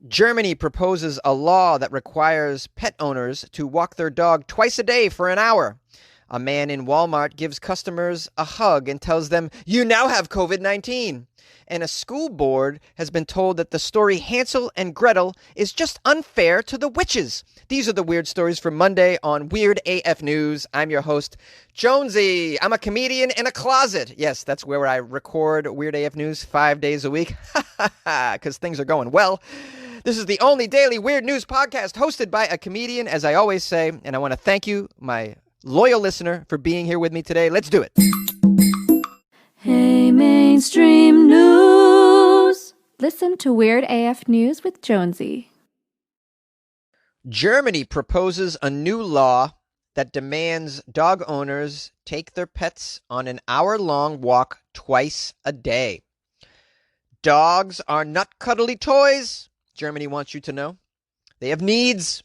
Germany proposes a law that requires pet owners to walk their dog twice a day for an hour. A man in Walmart gives customers a hug and tells them, "You now have COVID-19." And a school board has been told that the story Hansel and Gretel is just unfair to the witches. These are the weird stories for Monday on Weird AF News. I'm your host, Jonesy. I'm a comedian in a closet. Yes, that's where I record Weird AF News 5 days a week. Because things are going well. This is the only daily weird news podcast hosted by a comedian, as I always say, and I want to thank you, my loyal listener, for being here with me today. Let's do it. Hey, mainstream news. Listen to Weird AF News with Jonesy. Germany proposes a new law that demands dog owners take their pets on an hour-long walk twice a day. Dogs are not cuddly toys, Germany wants you to know. They have needs.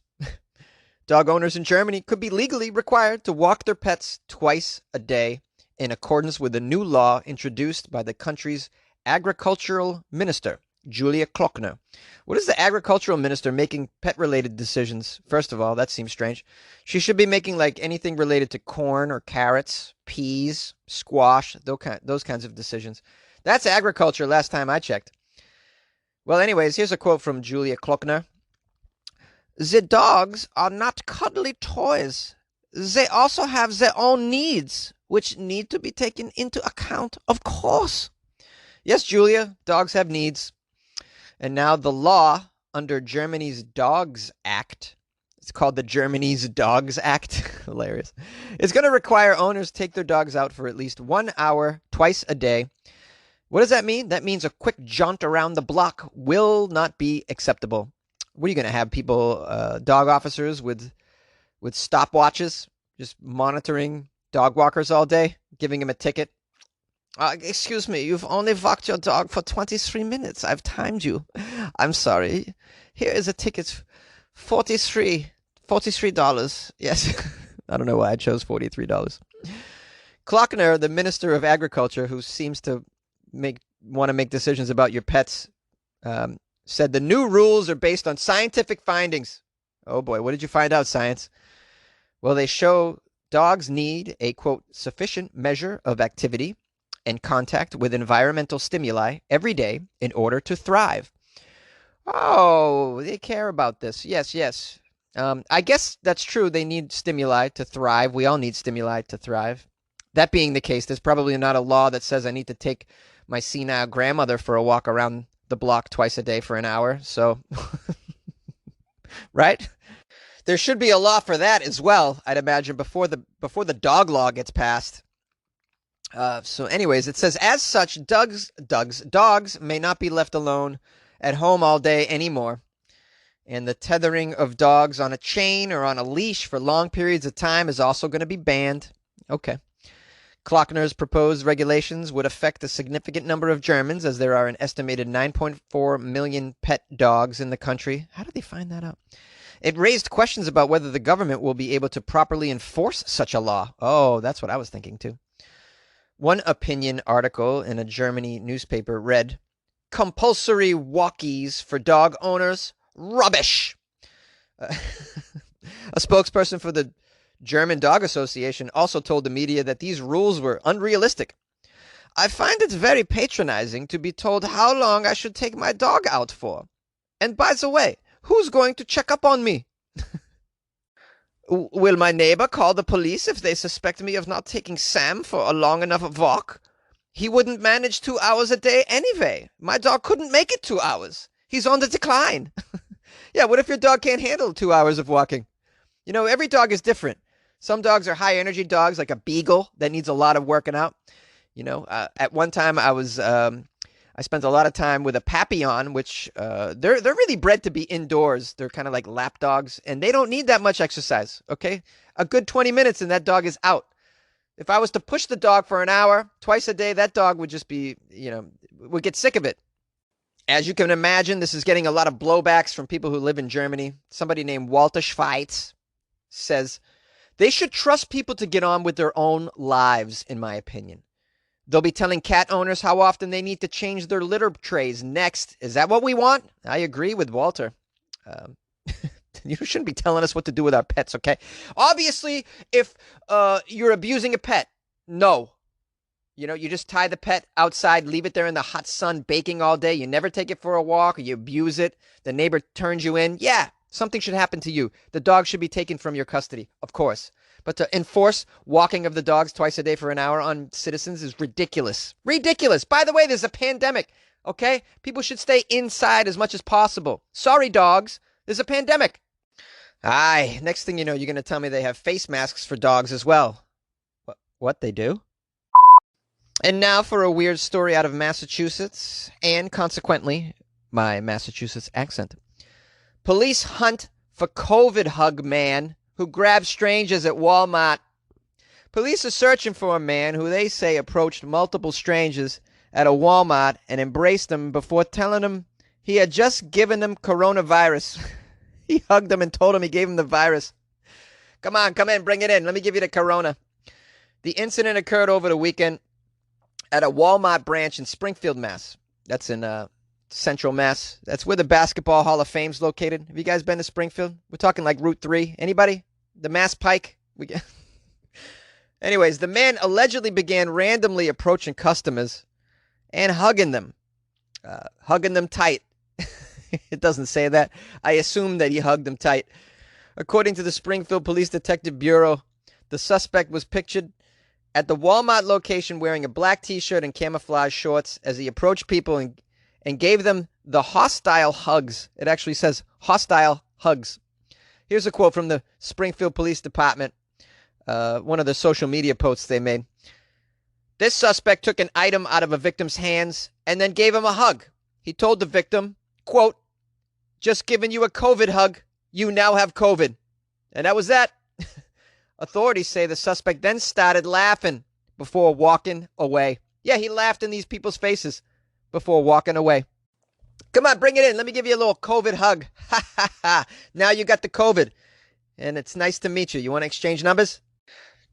Dog owners in Germany could be legally required to walk their pets twice a day in accordance with a new law introduced by the country's agricultural minister, Julia Klöckner. What is the agricultural minister making pet-related decisions? First of all, that seems strange. She should be making like anything related to corn or carrots, peas, squash, those kinds of decisions. That's agriculture last time I checked. Well, anyways, here's a quote from Julia Klöckner. "The dogs are not cuddly toys. They also have their own needs, which need to be taken into account, of course." Yes, Julia, dogs have needs. And now the law under Germany's Dogs Act, it's called the Germany's Dogs Act, hilarious, it's going to require owners take their dogs out for at least 1 hour twice a day. What does that mean? That means a quick jaunt around the block will not be acceptable. What are you going to have people, dog officers with stopwatches, just monitoring dog walkers all day, giving them a ticket? Excuse me, you've only walked your dog for 23 minutes. I've timed you. I'm sorry. Here is a ticket, $43. Yes. I don't know why I chose $43. Klockner, the Minister of Agriculture, who seems to want to make decisions about your pets, said the new rules are based on scientific findings. Oh boy, what did you find out, science? Well, they show dogs need a, quote, sufficient measure of activity and contact with environmental stimuli every day in order to thrive. Oh, they care about this. Yes. I guess that's true. They need stimuli to thrive. We all need stimuli to thrive. That being the case, there's probably not a law that says I need to take my senile grandmother for a walk around the block twice a day for an hour. So, right? There should be a law for that as well, I'd imagine, before the dog law gets passed. So anyways, it says, as such, dogs may not be left alone at home all day anymore. And the tethering of dogs on a chain or on a leash for long periods of time is also going to be banned. Okay. Klockner's proposed regulations would affect a significant number of Germans, as there are an estimated 9.4 million pet dogs in the country. How did they find that out? It raised questions about whether the government will be able to properly enforce such a law. Oh, that's what I was thinking too. One opinion article in a Germany newspaper read, "Compulsory walkies for dog owners? Rubbish." A spokesperson for the German Dog Association also told the media that these rules were unrealistic. "I find it very patronizing to be told how long I should take my dog out for. And by the way, who's going to check up on me? Will my neighbor call the police if they suspect me of not taking Sam for a long enough walk? He wouldn't manage 2 hours a day anyway. My dog couldn't make it 2 hours. He's on the decline." Yeah, what if your dog can't handle 2 hours of walking? You know, every dog is different. Some dogs are high energy dogs, like a beagle that needs a lot of working out. You know, at one time I spent a lot of time with a Papillon, which they're really bred to be indoors. They're kind of like lap dogs, and they don't need that much exercise, okay? A good 20 minutes and that dog is out. If I was to push the dog for an hour, twice a day, that dog would just be, would get sick of it. As you can imagine, this is getting a lot of blowbacks from people who live in Germany. Somebody named Walter Schweitz says, they should trust people to get on with their own lives, in my opinion. They'll be telling cat owners how often they need to change their litter trays next. Is that what we want? I agree with Walter. Um, you shouldn't be telling us what to do with our pets, okay? Obviously, if you're abusing a pet, no. You just tie the pet outside, leave it there in the hot sun baking all day. You never take it for a walk, or you abuse it. The neighbor turns you in. Yeah, something should happen to you. The dog should be taken from your custody, of course. But to enforce walking of the dogs twice a day for an hour on citizens is ridiculous. Ridiculous. By the way, there's a pandemic, okay? People should stay inside as much as possible. Sorry, dogs. There's a pandemic. Aye, next thing you know, you're going to tell me they have face masks for dogs as well. What they do? And now for a weird story out of Massachusetts, and consequently, my Massachusetts accent. Police hunt for COVID hug man who grabs strangers at Walmart. Police are searching for a man who they say approached multiple strangers at a Walmart and embraced them before telling them he had just given them coronavirus. He hugged them and told them he gave them the virus. Come on, come in, bring it in. Let me give you the corona. The incident occurred over the weekend at a Walmart branch in Springfield, Mass. That's in Central Mass. That's where the Basketball Hall of Fame's located. Have you guys been to Springfield? We're talking like Route 3. Anybody? The Mass Pike? Anyways, the man allegedly began randomly approaching customers and hugging them tight. It doesn't say that. I assume that he hugged them tight. According to the Springfield Police Detective Bureau, the suspect was pictured at the Walmart location wearing a black t-shirt and camouflage shorts as he approached people and gave them the hostile hugs. It actually says hostile hugs. Here's a quote from the Springfield Police Department, one of the social media posts they made. This suspect took an item out of a victim's hands and then gave him a hug. He told the victim, quote, "Just giving you a COVID hug. You now have COVID." And that was that. Authorities say the suspect then started laughing before walking away. Yeah, he laughed in these people's faces before walking away. Come on, bring it in. Let me give you a little COVID hug. Ha, ha, ha. Now you got the COVID. And it's nice to meet you. You want to exchange numbers?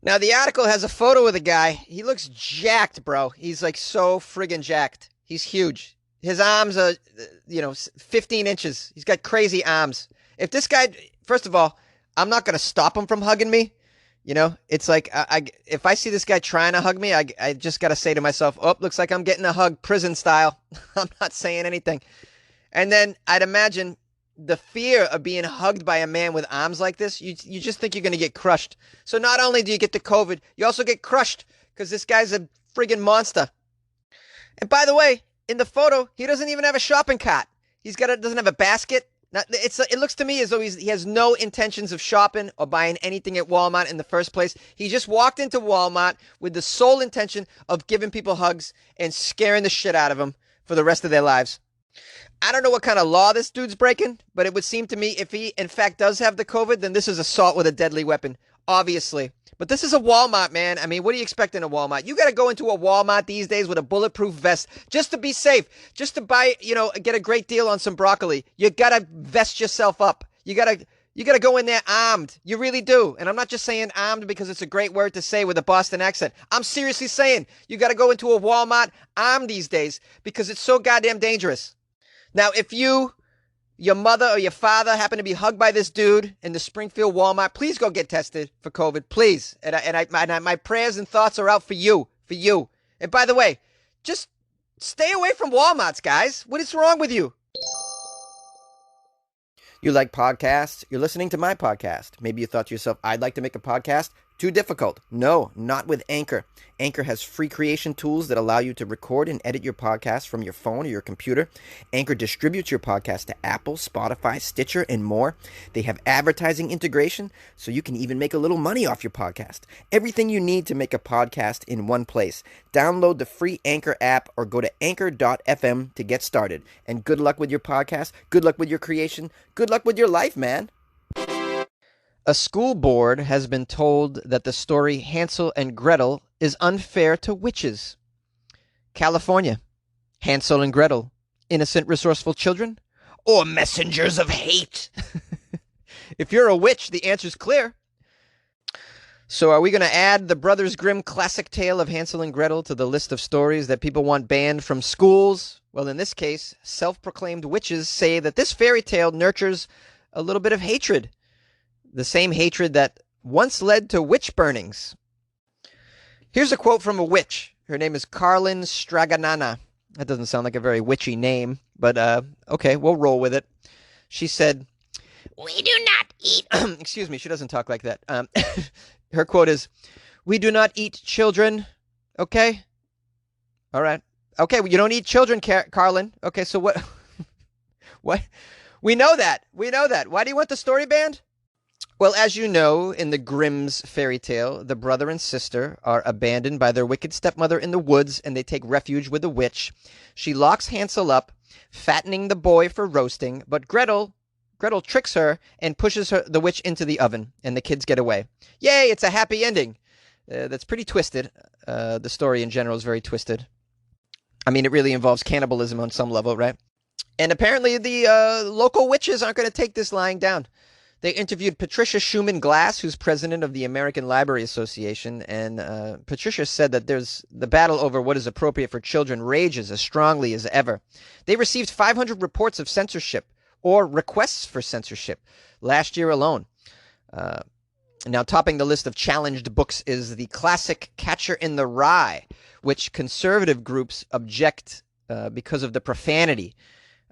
Now, the article has a photo of the guy. He looks jacked, bro. He's like so friggin' jacked. He's huge. His arms are, 15 inches. He's got crazy arms. If this guy, first of all, I'm not going to stop him from hugging me. It's like if I see this guy trying to hug me, I just got to say to myself, oh, looks like I'm getting a hug prison style. I'm not saying anything. And then I'd imagine the fear of being hugged by a man with arms like this, you just think you're going to get crushed. So not only do you get the COVID, you also get crushed because this guy's a friggin' monster. And by the way, in the photo, he doesn't even have a shopping cart. Doesn't have a basket. It looks to me as though he has no intentions of shopping or buying anything at Walmart in the first place. He just walked into Walmart with the sole intention of giving people hugs and scaring the shit out of them for the rest of their lives. I don't know what kind of law this dude's breaking, but it would seem to me if he, in fact, does have the COVID, then this is assault with a deadly weapon, obviously. But this is a Walmart, man. I mean, what do you expect in a Walmart? You got to go into a Walmart these days with a bulletproof vest just to be safe, just to buy, get a great deal on some broccoli. You got to vest yourself up. You got to go in there armed. You really do. And I'm not just saying armed because it's a great word to say with a Boston accent. I'm seriously saying you got to go into a Walmart armed these days because it's so goddamn dangerous. Now, if your mother or your father happen to be hugged by this dude in the Springfield Walmart, please go get tested for COVID, please. And my prayers and thoughts are out for you. And by the way, just stay away from Walmarts, guys. What is wrong with you? You like podcasts? You're listening to my podcast. Maybe you thought to yourself, I'd like to make a podcast. Too difficult. No, not with Anchor. Anchor has free creation tools that allow you to record and edit your podcast from your phone or your computer. Anchor distributes your podcast to Apple, Spotify, Stitcher, and more. They have advertising integration, so you can even make a little money off your podcast. Everything you need to make a podcast in one place. Download the free Anchor app or go to anchor.fm to get started. And good luck with your podcast. Good luck with your creation. Good luck with your life, man. A school board has been told that the story Hansel and Gretel is unfair to witches. California. Hansel and Gretel, innocent, resourceful children, or messengers of hate? If you're a witch, the answer's clear. So are we going to add the Brothers Grimm classic tale of Hansel and Gretel to the list of stories that people want banned from schools? Well, in this case, self-proclaimed witches say that this fairy tale nurtures a little bit of hatred. The same hatred that once led to witch burnings. Here's a quote from a witch. Her name is Carlin Straganana. That doesn't sound like a very witchy name, but okay, we'll roll with it. She said, "We do not eat..." Excuse me, she doesn't talk like that. Her quote is, "We do not eat children." Okay? All right. Okay, well, you don't eat children, Carlin. Okay, so what? What? We know that. We know that. Why do you want the story banned? Well, as you know, in the Grimm's fairy tale, the brother and sister are abandoned by their wicked stepmother in the woods, and they take refuge with a witch. She locks Hansel up, fattening the boy for roasting, but Gretel tricks her and pushes the witch into the oven, and the kids get away. Yay, it's a happy ending. That's pretty twisted. The story in general is very twisted. I mean, it really involves cannibalism on some level, right? And apparently the local witches aren't going to take this lying down. They interviewed Patricia Schumann Glass, who's president of the American Library Association, and Patricia said that the battle over what is appropriate for children rages as strongly as ever. They received 500 reports of censorship or requests for censorship last year alone. Now, topping the list of challenged books is the classic Catcher in the Rye, which conservative groups object because of the profanity.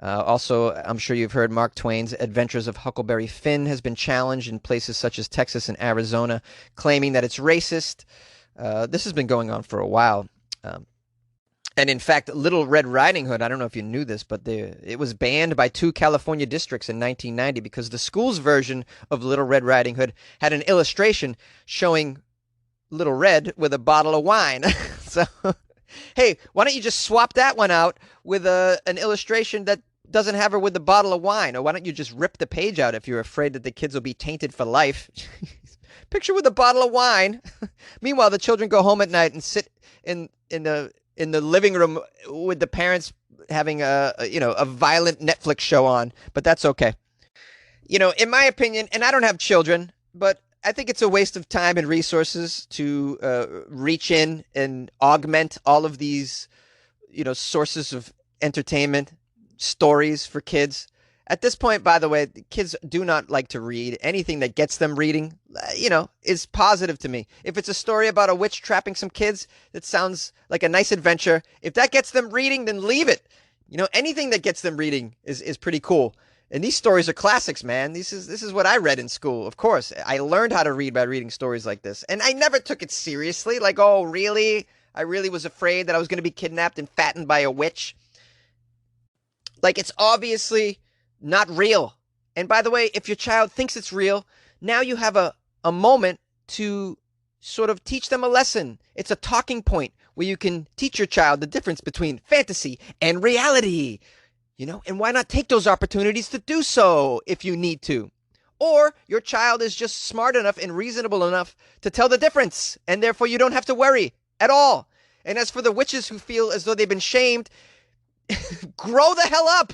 Also, I'm sure you've heard Mark Twain's Adventures of Huckleberry Finn has been challenged in places such as Texas and Arizona, claiming that it's racist. This has been going on for a while. And in fact, Little Red Riding Hood, I don't know if you knew this, but it was banned by 2 California districts in 1990 because the school's version of Little Red Riding Hood had an illustration showing Little Red with a bottle of wine. So, hey, why don't you just swap that one out with an illustration that doesn't have her with a bottle of wine? Or why don't you just rip the page out if you're afraid that the kids will be tainted for life? Picture with a bottle of wine. Meanwhile, the children go home at night and sit in the living room with the parents having a violent Netflix show on. But that's okay. In my opinion, and I don't have children, but I think it's a waste of time and resources to reach in and augment all of these, sources of entertainment, stories for kids. At this point, by the way, kids do not like to read. Anything that gets them reading, is positive to me. If it's a story about a witch trapping some kids, that sounds like a nice adventure. If that gets them reading, then leave it. Anything that gets them reading is pretty cool. And these stories are classics, man. This is what I read in school. Of course, I learned how to read by reading stories like this. And I never took it seriously. Like, oh, really? I really was afraid that I was going to be kidnapped and fattened by a witch. Like, it's obviously not real. And by the way, if your child thinks it's real, now you have a moment to sort of teach them a lesson. It's a talking point where you can teach your child the difference between fantasy and reality. And why not take those opportunities to do so if you need to? Or your child is just smart enough and reasonable enough to tell the difference, and therefore you don't have to worry at all. And as for the witches who feel as though they've been shamed, grow the hell up.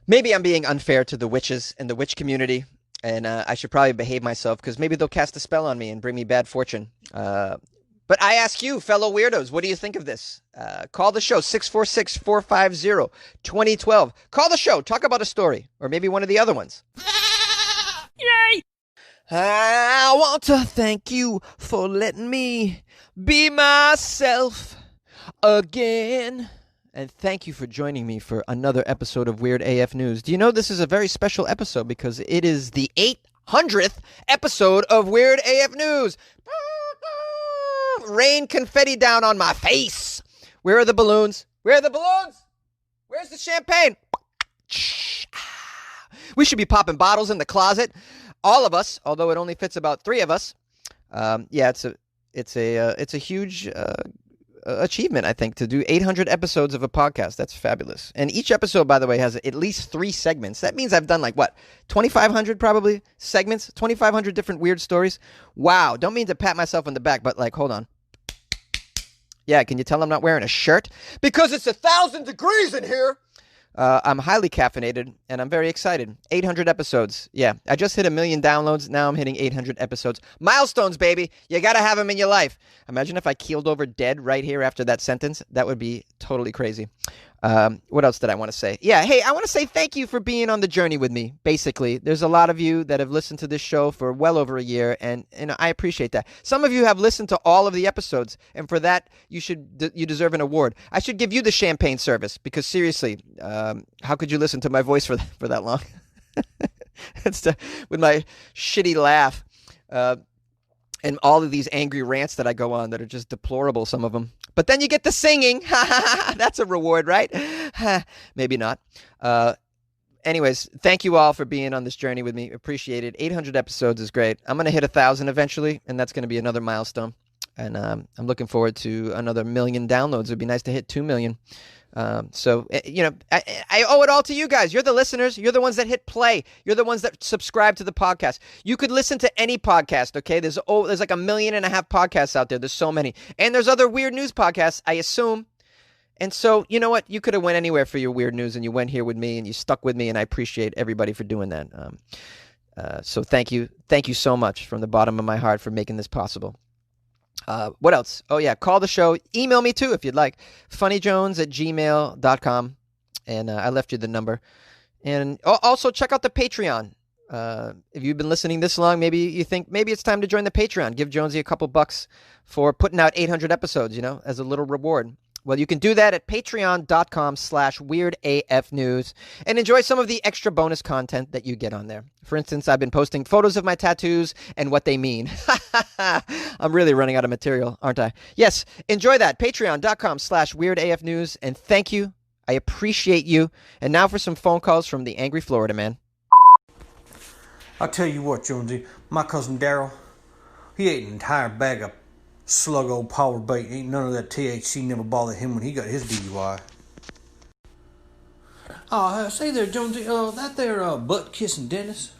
Maybe I'm being unfair to the witches and the witch community, and I should probably behave myself because maybe they'll cast a spell on me and bring me bad fortune. But I ask you, fellow weirdos, what do you think of this? Call the show, 646-450-2012. Call the show. Talk about a story, or maybe one of the other ones. Yay! I want to thank you for letting me be myself again. And thank you for joining me for another episode of Weird AF News. Do you know this is a very special episode because it is the 800th episode of Weird AF News. Rain confetti down on my face. Where are the balloons? Where are the balloons? Where's the champagne? We should be popping bottles in the closet. All of us, although it only fits about 3 of us. Yeah, it's a huge achievement, I think, to do 800 episodes of a podcast. That's fabulous. And each episode, by the way, has at least 3 segments. That means I've done 2,500 probably segments, 2,500 different weird stories. Wow. Don't mean to pat myself on the back, but hold on. Yeah, can you tell I'm not wearing a shirt? Because it's 1,000 degrees in here. I'm highly caffeinated, and I'm very excited. 800 episodes. Yeah, I just hit 1 million downloads. Now I'm hitting 800 episodes. Milestones, baby. You got to have them in your life. Imagine if I keeled over dead right here after that sentence. That would be totally crazy. What else did I want to say? Yeah, hey, I want to say thank you for being on the journey with me. Basically, there's a lot of you that have listened to this show for well over a year, and I appreciate that. Some of you have listened to all of the episodes, and for that, you deserve an award. I should give you the champagne service because seriously, how could you listen to my voice for that long? With my shitty laugh. And all of these angry rants that I go on that are just deplorable, some of them. But then you get the singing. That's a reward, right? Maybe not. Anyways, thank you all for being on this journey with me. Appreciate it. 800 episodes is great. I'm going to hit 1,000 eventually, and that's going to be another milestone. And I'm looking forward to another 1,000,000 downloads. It'd be nice to hit 2 million. So, I owe it all to you guys. You're the listeners. You're the ones that hit play. You're the ones that subscribe to the podcast. You could listen to any podcast, okay? There's like 1.5 million podcasts out there. There's so many. And there's other weird news podcasts, I assume. And so, you know what? You could have went anywhere for your weird news, and you went here with me, and you stuck with me, and I appreciate everybody for doing that. So thank you. Thank you so much from the bottom of my heart for making this possible. What else? Oh, yeah. Call the show. Email me, too, if you'd like. funnyjones@gmail.com. And I left you the number. And also check out the Patreon. If you've been listening this long, maybe you think maybe it's time to join the Patreon. Give Jonesy a couple bucks for putting out 800 episodes, as a little reward. Well, you can do that at patreon.com/weirdafnews and enjoy some of the extra bonus content that you get on there. For instance, I've been posting photos of my tattoos and what they mean. I'm really running out of material, aren't I? Yes, enjoy that. Patreon.com/weirdafnews. And thank you. I appreciate you. And now for some phone calls from the angry Florida man. I'll tell you what, Jonesy. My cousin Daryl, he ate an entire bag of slug old power bait. Ain't none of that THC never bothered him when he got his DUI. Say there, Jonesy, that there butt-kissing dentist,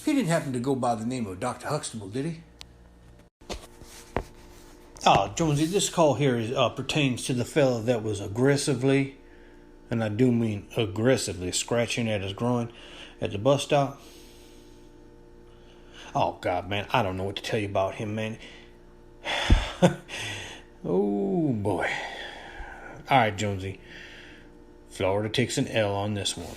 he didn't happen to go by the name of Dr. Huxtable, did he? Jonesy, this call here pertains to the fella that was aggressively, and I do mean aggressively, scratching at his groin at the bus stop. Oh, God, man, I don't know what to tell you about him, man. Oh, boy. All right, Jonesy. Florida takes an L on this one.